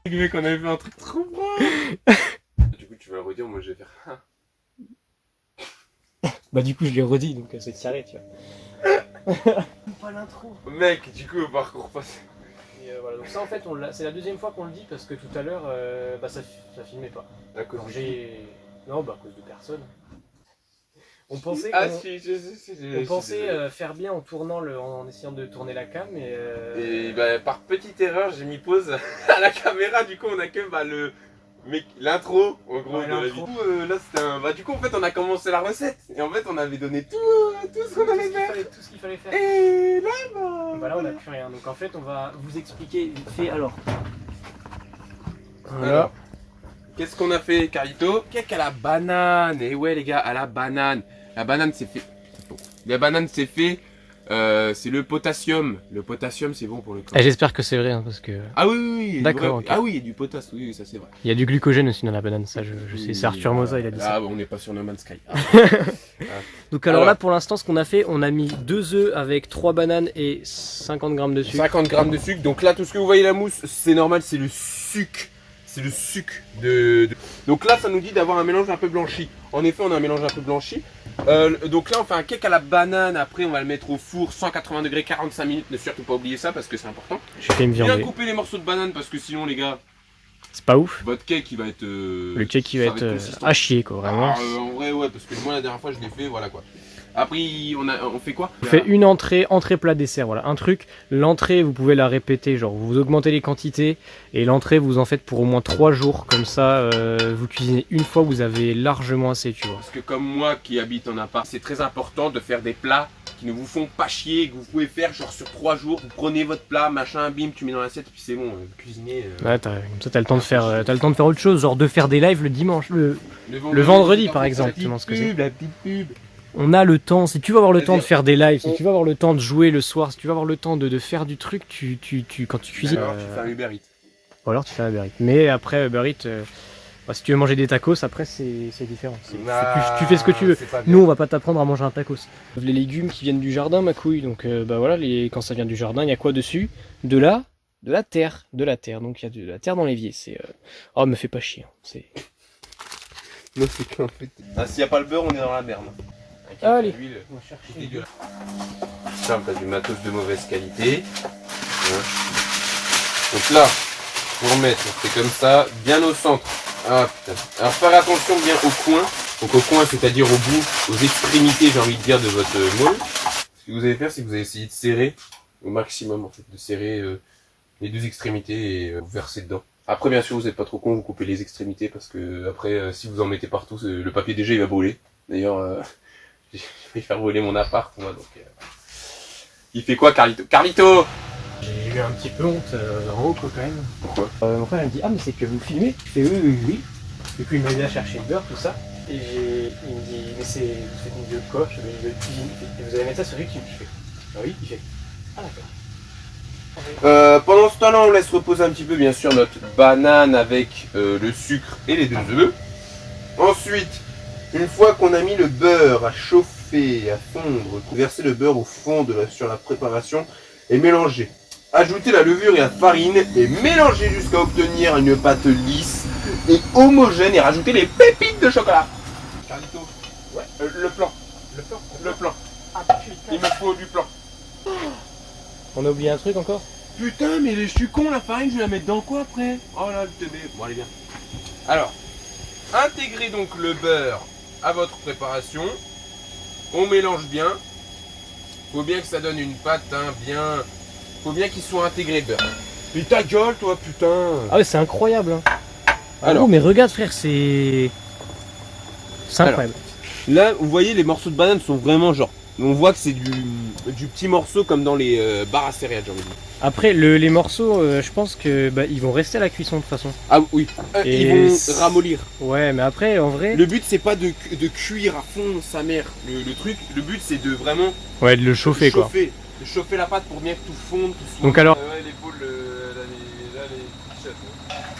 Mec, on avait fait un truc trop froid. Du coup, tu vas le redire, moi je vais faire. Bah du coup je l'ai redit donc c'est tiré tu vois. Pas l'intro. Mec, du coup, par contre, passe. Et voilà, donc ça en fait c'est la deuxième fois qu'on le dit parce que tout à l'heure bah ça filmait pas. D'accord. Non bah à cause de personne. On pensait on pensait faire bien en tournant en essayant de tourner la cam Et bah, par petite erreur, j'ai mis pause à la caméra, du coup on a que l'intro en gros ouais, de la vidéo. Là c'était du coup en fait on a commencé la recette et en fait on avait donné tout ce qu'on allait faire. Tout ce qu'il fallait faire. Et là bah là on n'a plus rien. Donc en fait on va vous expliquer vite fait alors. Voilà. Qu'est-ce qu'on a fait, Carlito? Cake à la banane. Et ouais les gars, à la banane. La banane c'est fait. La banane c'est fait. C'est le potassium. Le potassium c'est bon pour le corps. J'espère que c'est vrai hein, parce que. Ah oui. D'accord. Okay. Ah oui, il y a du potassium, oui, ça c'est vrai. Il y a du glucogène aussi dans la banane, ça je sais. C'est Arthur Mosa, il a dit ça. Ah on n'est pas sur No Man's Sky. Donc alors là pour l'instant ce qu'on a fait, on a mis 2 œufs avec 3 bananes et 50 grammes de sucre. 50 grammes de sucre. Donc là tout ce que vous voyez la mousse, c'est normal, c'est le sucre. C'est le sucre Donc là ça nous dit d'avoir un mélange un peu blanchi. En effet on a un mélange un peu blanchi. Donc là on fait un cake à la banane. Après on va le mettre au four 180 degrés 45 minutes. Ne surtout pas oublier ça parce que c'est important. J'ai fait une viande. Bien couper les morceaux de banane parce que sinon les gars, c'est pas ouf. votre cake il va être le cake il va être à chier quoi vraiment. En vrai ouais, parce que moi la dernière fois je l'ai fait, voilà quoi. Après on fait quoi? On fait une entrée plat dessert, voilà un truc. L'entrée vous pouvez la répéter, genre vous augmentez les quantités et l'entrée vous en faites pour au moins 3 jours, comme ça vous cuisinez une fois, vous avez largement assez tu vois. Parce que comme moi qui habite en appart, c'est très important de faire des plats qui ne vous font pas chier, que vous pouvez faire genre sur 3 jours, vous prenez votre plat, machin, bim, tu mets dans l'assiette, puis c'est bon, vous cuisinez. Ouais, comme ça t'as le temps de faire, autre chose, genre de faire des lives le dimanche, le vendredi par exemple, tu vois ce que c'est. La petite pub. On a le temps, si tu veux avoir le temps de faire des lives, si tu veux avoir le temps de jouer le soir, si tu veux avoir le temps de faire du truc, quand tu cuisines. Alors tu fais un Uber Eats. Ou alors tu fais un Uber Eats. Mais après Uber Eats, si tu veux manger des tacos, après c'est différent. Tu fais ce que tu veux. Nous on va pas t'apprendre à manger un tacos. Les légumes qui viennent du jardin ma couille, donc bah voilà, quand ça vient du jardin, il y a quoi dessus? De la terre. Donc il y a de la terre dans l'évier. Oh me fais pas chier. Non c'est qu'en fait. S'il n'y a pas le beurre on est dans la merde. Allez, on va chercher. Putain, t'as du matos de mauvaise qualité. Donc là, pour remettre, on fait comme ça, bien au centre. Ah putain. Alors faire attention bien au coin. Donc au coin, c'est-à-dire au bout, aux extrémités, j'ai envie de dire, de votre moule. Ce que vous allez faire, c'est que vous allez essayer de serrer au maximum, en fait, de serrer les deux extrémités et vous verser dedans. Après, bien sûr, vous n'êtes pas trop con, vous coupez les extrémités parce que après, si vous en mettez partout, le papier déjà il va brûler. D'ailleurs, j'ai failli faire brûler mon appart, moi, donc... Il fait quoi, Carlito? Carlito! J'ai eu un petit peu honte en haut, quoi, quand même. Pourquoi? Mon frère, il me dit « Ah, mais c'est que vous filmez ?» Je fais « Oui. » Du coup, il m'a aidé à chercher le beurre, tout ça. Et il me dit « Mais vous faites une vidéo de quoi ?» Je fais « Une vidéo de cuisine. Et vous allez mettre ça sur YouTube ?» Je fais « Ah oui ?» Il fait « Ah, d'accord. » Pendant ce temps-là, on laisse reposer un petit peu, bien sûr, notre banane avec le sucre et les 2 œufs. Ensuite, une fois qu'on a mis le beurre à chauffer, à fondre, verser le beurre au fond sur la préparation et mélanger. Ajoutez la levure et la farine et mélangez jusqu'à obtenir une pâte lisse et homogène et rajoutez les pépites de chocolat. Carlito, ouais, le plan. Le plan. Ah, putain. Il me faut du plan. On a oublié un truc encore? Putain, mais je suis con, la farine, je vais la mettre dans quoi après? Oh là, le teubé. Bon, allez, bien. Alors, intégrez donc le beurre à votre préparation. On mélange bien. Faut bien que ça donne une pâte, hein, bien. Faut bien qu'il soit intégré le beurre. Mais ta gueule, toi, putain. Ah ouais, c'est incroyable. Hein. Alors, oh, mais regarde, frère, c'est incroyable. Là, vous voyez, les morceaux de banane sont vraiment genre. On voit que c'est du petit morceau comme dans les barres à céréales, j'ai envie de dire. Après, les morceaux, je pense que ils vont rester à la cuisson de toute façon. Ah oui, ils vont ramollir. Ouais, mais après, en vrai... Le but, c'est pas de cuire à fond sa mère le truc. Le but, c'est de vraiment... Ouais, de le chauffer, quoi. De chauffer la pâte pour bien que tout fonde, tout soit... Donc alors... Ouais, les boules, là, les t-shirts.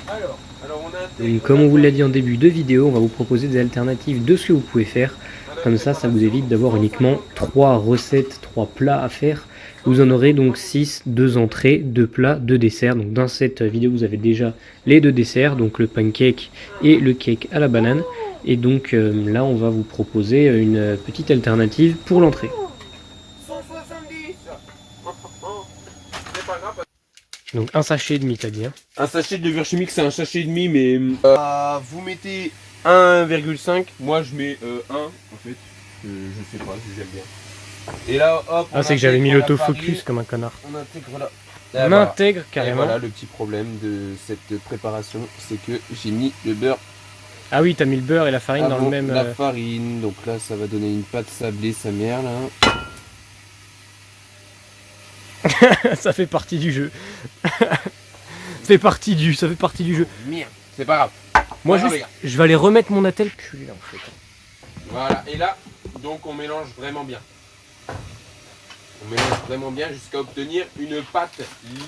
Alors, on a... Et comme on vous l'a dit en début de vidéo, on va vous proposer des alternatives de ce que vous pouvez faire. comme ça vous évite d'avoir uniquement 3 recettes, 3 plats à faire. Vous en aurez donc 6, 2 entrées, 2 plats, 2 desserts. Donc dans cette vidéo, vous avez déjà les 2 desserts, donc le pancake et le cake à la banane. Et donc là, on va vous proposer une petite alternative pour l'entrée. 170. C'est pas grave. Donc un sachet et demi, t'as dit. Hein. Un sachet de levure chimique, c'est un sachet et demi, mais vous mettez 1,5. Moi, je mets 1 en fait. Je sais pas, j'aime bien. Et là, hop. Ah, c'est que j'avais mis l'autofocus comme un connard. On intègre là. On intègre carrément. Et voilà, le petit problème de cette préparation, c'est que j'ai mis le beurre. Ah oui, t'as mis le beurre et la farine dans le même. La farine, donc là, ça va donner une pâte sablée, sa mère là. Ça fait partie du jeu. Ça fait partie du jeu. Merde, c'est pas grave. Moi, juste, je vais aller remettre mon attel culé là en fait. Voilà, et là, donc on mélange vraiment bien. On mélange vraiment bien jusqu'à obtenir une pâte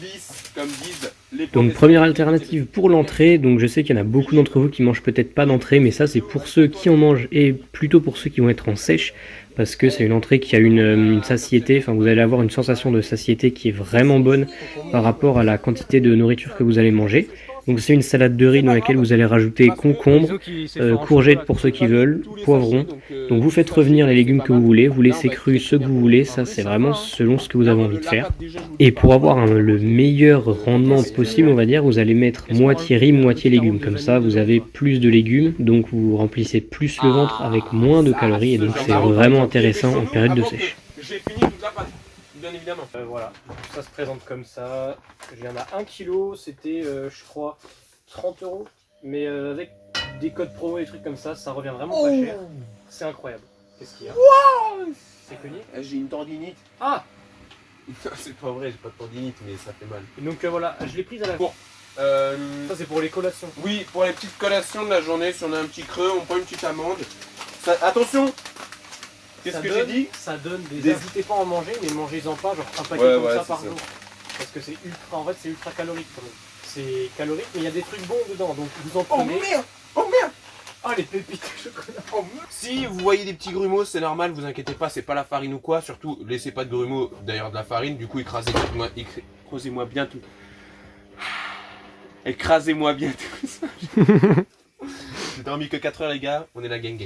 lisse, comme disent les professeurs. Donc première alternative pour l'entrée, donc je sais qu'il y en a beaucoup d'entre vous qui mangent peut-être pas d'entrée, mais ça c'est pour ceux qui en mangent et plutôt pour ceux qui vont être en sèche, parce que c'est une entrée qui a une satiété, enfin vous allez avoir une sensation de satiété qui est vraiment bonne par rapport à la quantité de nourriture que vous allez manger. Donc c'est une salade de riz dans laquelle vous allez rajouter concombre, courgettes pour ceux qui veulent, poivrons. Donc vous faites revenir les légumes que vous voulez, vous laissez crus ceux que vous voulez, ça c'est vraiment selon ce que vous avez envie de faire. Et pour avoir le meilleur rendement possible, on va dire, vous allez mettre moitié riz, moitié légumes. Comme ça vous avez plus de légumes, donc vous remplissez plus le ventre avec moins de calories et donc c'est vraiment intéressant en période de sèche. J'ai fini toute la pâte, bien évidemment. Voilà, ça se présente comme ça. Il y en a 1 kg, c'était je crois 30 €. Mais avec des codes promo et des trucs comme ça revient vraiment pas cher. C'est incroyable. Qu'est-ce qu'il y a? C'est cogné? J'ai une tendinite. Ah! C'est pas vrai, j'ai pas de tendinite, mais ça fait mal. Et donc voilà, je l'ai prise à la Bon, ça c'est pour les collations. Oui, pour les petites collations de la journée, si on a un petit creux, on prend une petite amande. Ça, attention! Qu'est-ce que j'ai dit? Ça donne des... N'hésitez pas à en manger, mais mangez-en pas, genre un paquet comme ça par jour. Parce que c'est ultra, en fait c'est ultra calorique quand même. C'est calorique, mais il y a des trucs bons dedans, donc vous en prenez. Oh merde! Oh merde! Oh les pépites de chocolat! Oh, si vous voyez des petits grumeaux, c'est normal, vous inquiétez pas, c'est pas la farine ou quoi. Surtout, laissez pas de grumeaux derrière de la farine, du coup écrasez-moi bien tout. Écrasez-moi bien tout ça. J'ai dormi que 4 heures les gars, on est la gang.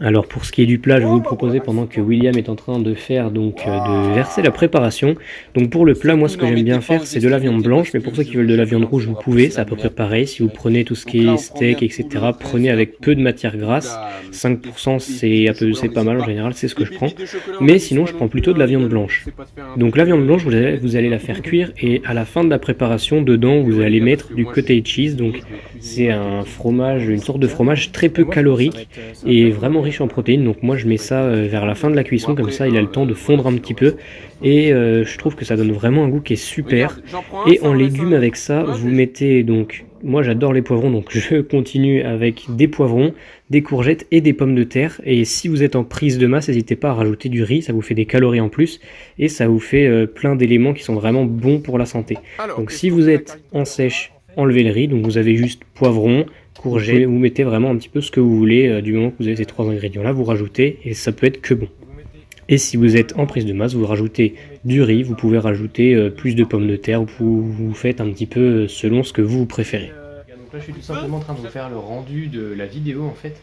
Alors pour ce qui est du plat, je vais vous proposer pendant que William est en train de faire de verser la préparation. Donc pour le plat, moi ce que j'aime bien faire c'est de la viande blanche, mais pour ceux qui veulent de la viande rouge vous pouvez, c'est à peu près pareil. Si vous prenez tout ce qui est steak etc, prenez avec peu de matière grasse, 5% c'est pas mal en général, c'est ce que je prends. Mais sinon je prends plutôt de la viande blanche. Donc la viande blanche vous allez la faire cuire et à la fin de la préparation dedans vous allez mettre du cottage cheese. Donc c'est un fromage, une sorte de fromage très peu calorique et vraiment riche en protéines. Donc moi je mets ça vers la fin de la cuisson, comme ça il a le temps de fondre un petit peu et je trouve que ça donne vraiment un goût qui est super. Et en légumes avec ça vous mettez donc, moi j'adore les poivrons donc je continue avec des poivrons, des courgettes et des pommes de terre. Et si vous êtes en prise de masse, n'hésitez pas à rajouter du riz, ça vous fait des calories en plus et ça vous fait plein d'éléments qui sont vraiment bons pour la santé. Donc si vous êtes en sèche, enlevez le riz, donc vous avez juste poivrons, courgettes, vous mettez vraiment un petit peu ce que vous voulez, du moment que vous avez ces 3 ingrédients là, vous rajoutez et ça peut être que bon. Et si vous êtes en prise de masse, vous rajoutez du riz, vous pouvez rajouter plus de pommes de terre, vous faites un petit peu selon ce que vous préférez. Donc là je suis tout simplement en train de vous faire le rendu de la vidéo en fait.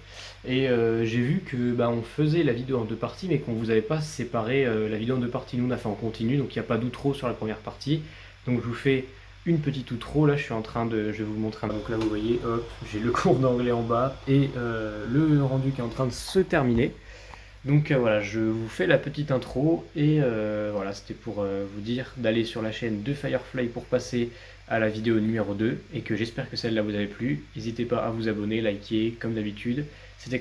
Et j'ai vu que on faisait la vidéo en 2 parties mais qu'on vous avait pas séparé la vidéo en 2 parties. Nous on a fait en continu, donc il n'y a pas d'outro sur la première partie. Donc je vous fais une petite outro, là je suis en train de, je vais vous montrer, donc là vous voyez, hop, j'ai le cours d'anglais en bas et le rendu qui est en train de se terminer. Donc voilà, je vous fais la petite intro et voilà, c'était pour vous dire d'aller sur la chaîne de Firefly pour passer à la vidéo numéro 2 et que j'espère que celle-là vous avait plu. N'hésitez pas à vous abonner, liker comme d'habitude. C'était